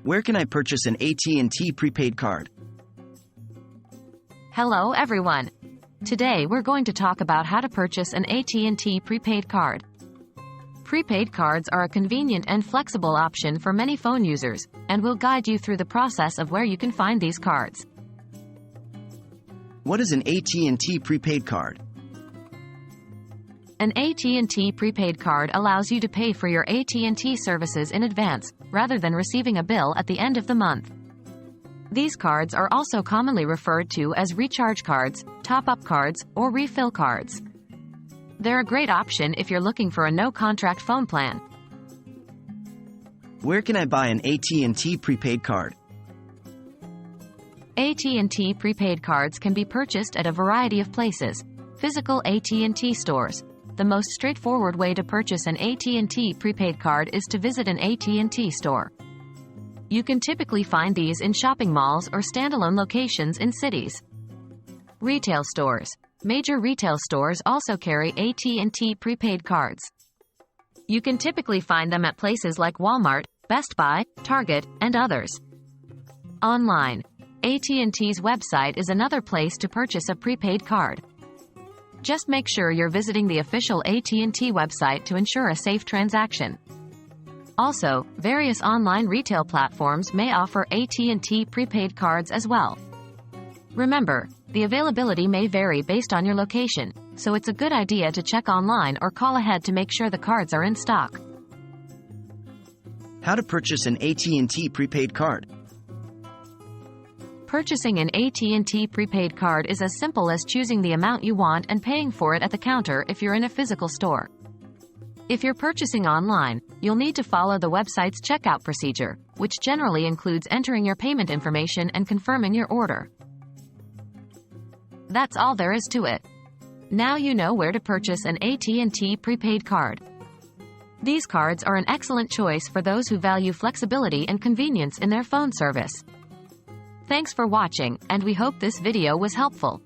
Where can I purchase an AT&T prepaid card? Hello everyone. Today we're going to talk about how to purchase an AT&T prepaid card. Prepaid cards are a convenient and flexible option for many phone users, and we'll guide you through the process of where you can find these cards. What is an AT&T prepaid card? An AT&T prepaid card allows you to pay for your AT&T services in advance, rather than receiving a bill at the end of the month. These cards are also commonly referred to as recharge cards, top-up cards, or refill cards. They're a great option if you're looking for a no-contract phone plan. Where can I buy an AT&T prepaid card? AT&T prepaid cards can be purchased at a variety of places. Physical AT&T stores. The most straightforward way to purchase an AT&T prepaid card is to visit an AT&T store. You can typically find these in shopping malls or standalone locations in cities. Retail stores. Major retail stores also carry AT&T prepaid cards. You can typically find them at places like Walmart, Best Buy, Target, and others. Online. AT&T's website is another place to purchase a prepaid card. Just make sure you're visiting the official AT&T website to ensure a safe transaction. Also, various online retail platforms may offer AT&T prepaid cards as well. Remember, the availability may vary based on your location, so it's a good idea to check online or call ahead to make sure the cards are in stock. How to purchase an AT&T prepaid card? Purchasing an AT&T prepaid card is as simple as choosing the amount you want and paying for it at the counter if you're in a physical store. If you're purchasing online, you'll need to follow the website's checkout procedure, which generally includes entering your payment information and confirming your order. That's all there is to it. Now you know where to purchase an AT&T prepaid card. These cards are an excellent choice for those who value flexibility and convenience in their phone service. Thanks for watching, and we hope this video was helpful.